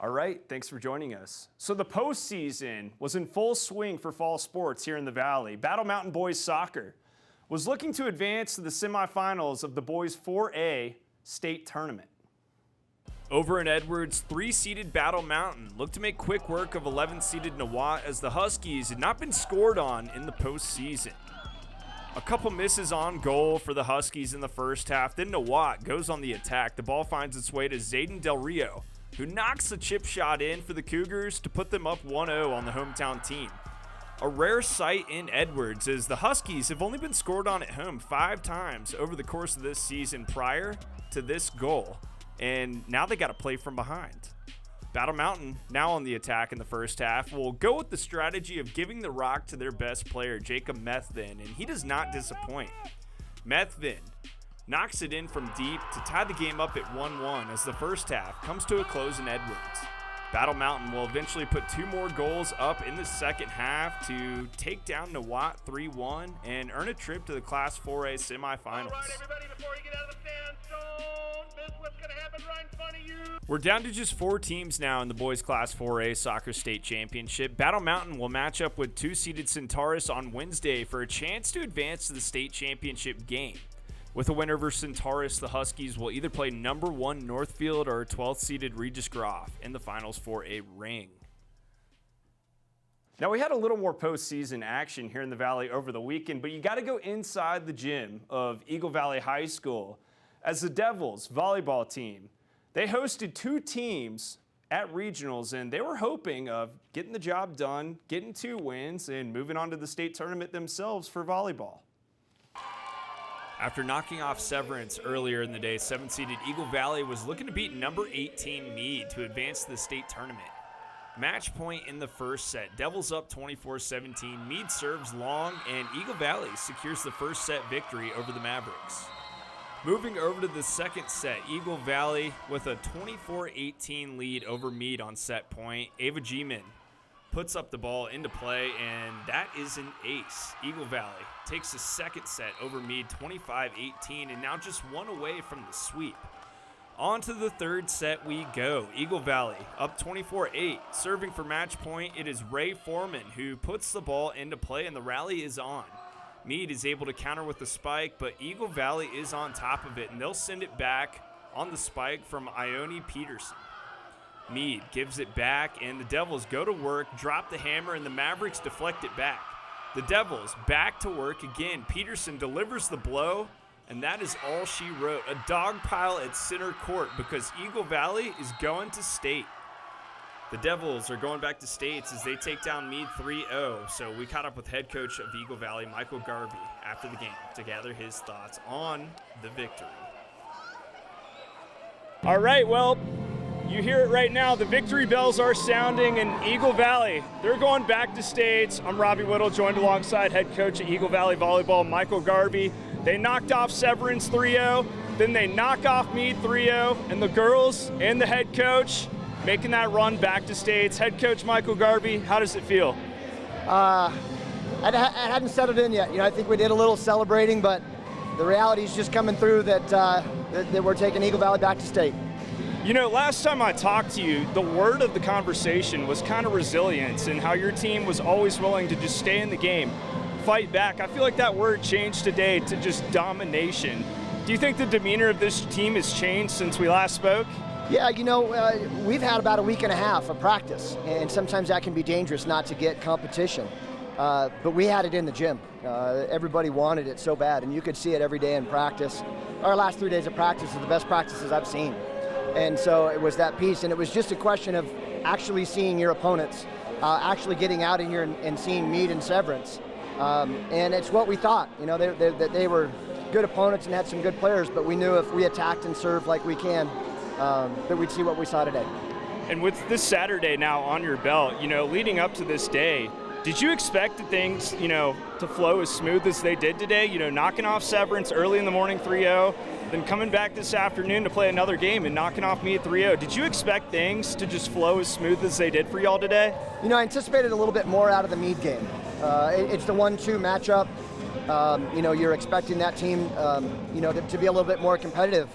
All right, thanks for joining us. So the postseason was in full swing for fall sports here in the Valley. Battle Mountain Boys Soccer was looking to advance to the semifinals of the Boys 4A state tournament. Over in Edwards, 3-seeded Battle Mountain looked to make quick work of 11-seeded Nawat as the Huskies had not been scored on in the postseason. A couple misses on goal for the Huskies in the first half, then Nawat goes on the attack. The ball finds its way to Zayden Del Rio, who knocks the chip shot in for the Cougars to put them up 1-0 on the hometown team. A rare sight in Edwards, as the Huskies have only been scored on at home 5 times over the course of this season prior to this goal, and now they got to play from behind. Battle Mountain, now on the attack in the first half, will go with the strategy of giving the rock to their best player, Jacob Methvin, and he does not disappoint. Methvin knocks it in from deep to tie the game up at 1-1 as the first half comes to a close in Edwards. Battle Mountain will eventually put 2 more goals up in the second half to take down Nawat 3-1 and earn a trip to the Class 4A semifinals. All right, everybody, before you get out of the fan zone, this is what's going to happen right in front of you. We're down to just 4 teams now in the Boys Class 4A Soccer State Championship. Battle Mountain will match up with 2-seeded Centaurus on Wednesday for a chance to advance to the state championship game. With a win over Centaurus, the Huskies will either play number 1 Northfield or 12th-seeded Regis Groff in the finals for a ring. Now, we had a little more postseason action here in the Valley over the weekend, but you got to go inside the gym of Eagle Valley High School as the Devils volleyball team. They hosted 2 teams at regionals, and they were hoping of getting the job done, getting 2 wins, and moving on to the state tournament themselves for volleyball. After knocking off Severance earlier in the day, 7th-seeded Eagle Valley was looking to beat number 18 Meade to advance to the state tournament. Match point in the first set. Devils up 24-17. Meade serves long, and Eagle Valley secures the first set victory over the Mavericks. Moving over to the second set, Eagle Valley with a 24-18 lead over Meade on set point. Ava G-Man puts up the ball into play, and that is an ace. Eagle Valley takes the second set over Meade 25-18 and now just 1 away from the sweep. On to the third set we go. Eagle Valley up 24-8. Serving for match point, it is Ray Foreman who puts the ball into play, and the rally is on. Meade is able to counter with the spike, but Eagle Valley is on top of it, and they'll send it back on the spike from Ione Peterson. Meade gives it back, and the Devils go to work, drop the hammer, and the Mavericks deflect it back. The Devils back to work again. Peterson delivers the blow, and that is all she wrote. A dog pile at center court because Eagle Valley is going to state. The Devils are going back to states as they take down Meade 3-0. So we caught up with head coach of Eagle Valley, Michael Garvey, after the game to gather his thoughts on the victory. All right, well, you hear it right now. The victory bells are sounding in Eagle Valley. They're going back to states. I'm Robbie Whittle, joined alongside head coach at Eagle Valley Volleyball, Michael Garvey. They knocked off Severance 3-0. Then they knock off Meade 3-0. And the girls and the head coach making that run back to states. Head coach Michael Garvey, how does it feel? I hadn't settled in yet. I think we did a little celebrating, but the reality is just coming through that we're taking Eagle Valley back to state. Last time I talked to you, the word of the conversation was kind of resilience and how your team was always willing to just stay in the game, fight back. I feel like that word changed today to just domination. Do you think the demeanor of this team has changed since we last spoke? Yeah, we've had about a week and a half of practice, and sometimes that can be dangerous not to get competition. But we had it in the gym. Everybody wanted it so bad, and you could see it every day in practice. Our last 3 days of practice are the best practices I've seen. And so it was that piece, and it was just a question of actually seeing your opponents, actually getting out in here and seeing Meade and Severance. And it's what we thought. They were good opponents and had some good players, but we knew if we attacked and served like we can, that we'd see what we saw today. And with this Saturday now on your belt, leading up to this day, did you expect things, to flow as smooth as they did today? Knocking off Severance early in the morning 3-0, then coming back this afternoon to play another game and knocking off Meade 3-0. Did you expect things to just flow as smooth as they did for y'all today? I anticipated a little bit more out of the Meade game. It's the 1-2 matchup. You're expecting that team, to be a little bit more competitive.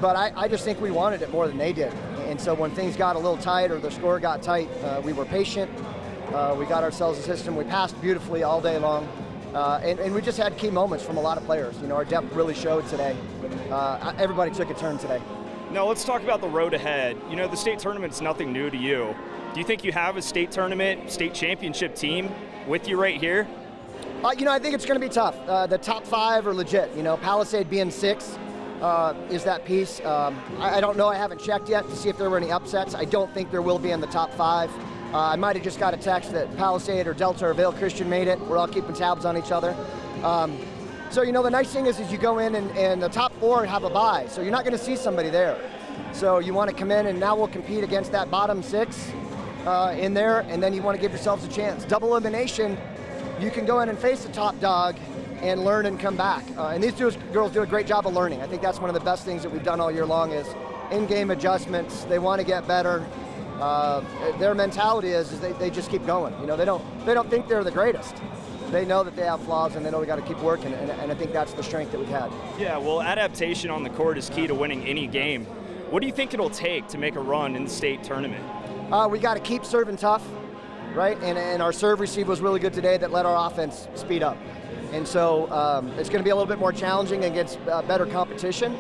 But I just think we wanted it more than they did. And so when things got a little tight or the score got tight, we were patient. We got ourselves a system. We passed beautifully all day long. And we just had key moments from a lot of players. You know, our depth really showed today. Everybody took a turn today. Now let's talk about the road ahead. You know, the state tournament's nothing new to you. Do you think you have a state tournament, state championship team with you right here? You know, I think it's going to be tough. The top 5 are legit. You know, Palisade being 6 is that piece. I don't know. I haven't checked yet to see if there were any upsets. I don't think there will be in the top 5. I might have just got a text that Palisade or Delta or Vail Christian made it. We're all keeping tabs on each other. So, you know, the nice thing is you go in and the top 4 have a bye, so you're not going to see somebody there. So you want to come in, and now we'll compete against that bottom 6 in there, and then you want to give yourselves a chance. Double elimination, you can go in and face the top dog and learn and come back. And these girls do a great job of learning. I think that's one of the best things that we've done all year long is in-game adjustments. They want to get better. Their mentality is they just keep going. You know, they don't think they're the greatest. They know that they have flaws, and they know we got to keep working, and I think that's the strength that we've had. Yeah, well, adaptation on the court is key to winning any game. What do you think it'll take to make a run in the state tournament? We got to keep serving tough, right? And our serve receive was really good today that let our offense speed up. And so it's going to be a little bit more challenging against better competition.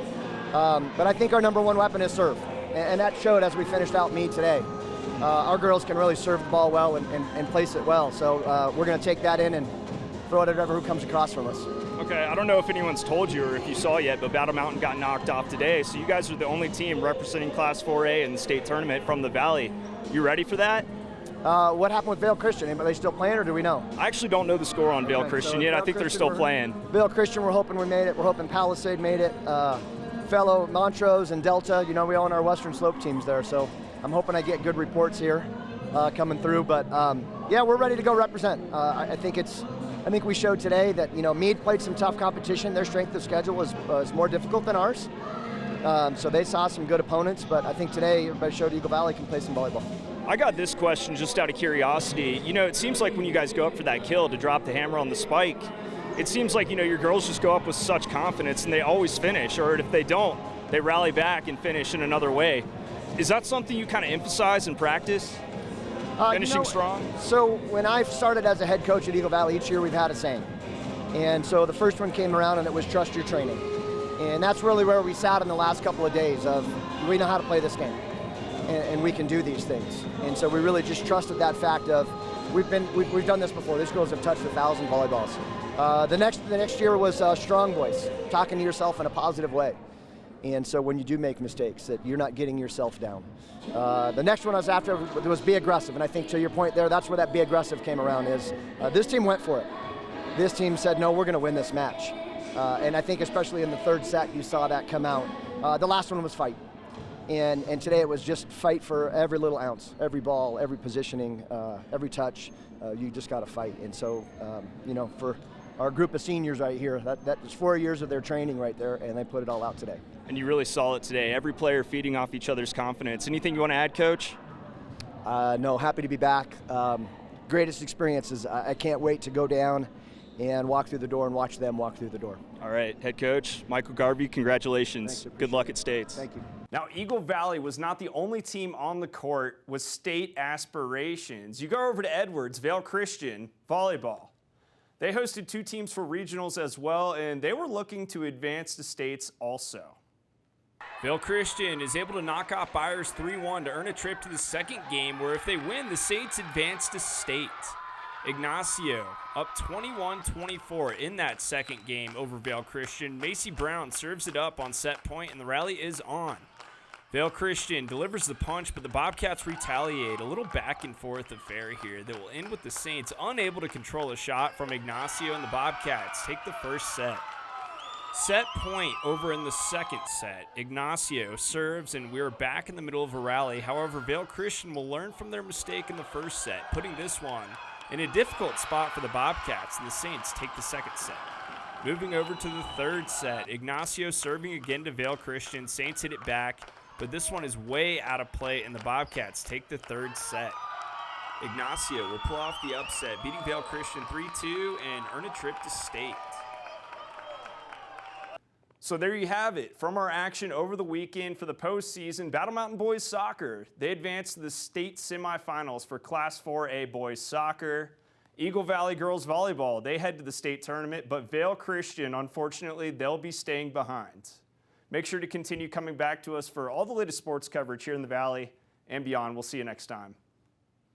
But I think our number 1 weapon is serve, and that showed as we finished out meet today. Our girls can really serve the ball well and place it well. So we're going to take that in and throw it at whoever comes across from us. Okay, I don't know if anyone's told you or if you saw yet, but Battle Mountain got knocked off today. So you guys are the only team representing Class 4A in the state tournament from the Valley. You ready for that? What happened with Vail Christian? Are they still playing, or do we know? I actually don't know the score on Vail Christian yet. I think they're still playing. Vail Christian, we're hoping we made it. We're hoping Palisade made it. Fellow Montrose and Delta, you know, we own our Western Slope teams there. So I'm hoping I get good reports here coming through. But yeah, we're ready to go represent. I think we showed today that, you know, Meade played some tough competition. Their strength of schedule was more difficult than ours. So they saw some good opponents, but I think today everybody showed Eagle Valley can play some volleyball. I got this question just out of curiosity. You know, it seems like when you guys go up for that kill to drop the hammer on the spike, it seems like, you know, your girls just go up with such confidence and they always finish, or if they don't, they rally back and finish in another way. Is that something you kind of emphasize in practice? Finishing strong? So when I started as a head coach at Eagle Valley, each year we've had a saying. And so the first one came around and it was trust your training. And that's really where we sat in the last couple of days of, we know how to play this game and we can do these things. And so we really just trusted that fact of, we've done this before. These girls have touched 1,000 volleyballs. The next year was strong voice, talking to yourself in a positive way. And so when you do make mistakes, that you're not getting yourself down. The next one I was after was be aggressive, and I think to your point there, that's where that be aggressive came around is this team went for it. This team said, no, we're going to win this match. And I think especially in the third set, you saw that come out. The last one was fight. And today it was just fight for every little ounce, every ball, every positioning, every touch. You just got to fight. And so, you know, for our group of seniors right here, that was 4 years of their training right there, and they put it all out today. And you really saw it today. Every player feeding off each other's confidence. Anything you want to add, Coach? No, happy to be back. Greatest experiences. I can't wait to go down and walk through the door and watch them walk through the door. All right, head coach, Michael Garvey, congratulations. Thanks, good luck at States. Thank you. Now, Eagle Valley was not the only team on the court with state aspirations. You go over to Edwards, Vail Christian volleyball. They hosted 2 teams for regionals as well, and they were looking to advance to states also. Vail Christian is able to knock off Byers 3-1 to earn a trip to the second game, where if they win, the Saints advance to state. Ignacio up 21-24 in that second game over Vail Christian. Macy Brown serves it up on set point, and the rally is on. Vail Christian delivers the punch, but the Bobcats retaliate. A little back and forth affair here that will end with the Saints unable to control a shot from Ignacio, and the Bobcats take the first set. Set point over in the second set. Ignacio serves, and we're back in the middle of a rally. However, Vail Christian will learn from their mistake in the first set, putting this one in a difficult spot for the Bobcats, and the Saints take the second set. Moving over to the third set, Ignacio serving again to Vail Christian. Saints hit it back, but this one is way out of play, and the Bobcats take the third set. Ignacio will pull off the upset, beating Vail Christian 3-2 and earn a trip to state. So there you have it. From our action over the weekend for the postseason, Battle Mountain Boys Soccer, they advanced to the state semifinals for Class 4A Boys Soccer. Eagle Valley Girls Volleyball, they head to the state tournament, but Vail Christian, unfortunately, they'll be staying behind. Make sure to continue coming back to us for all the latest sports coverage here in the Valley and beyond. We'll see you next time.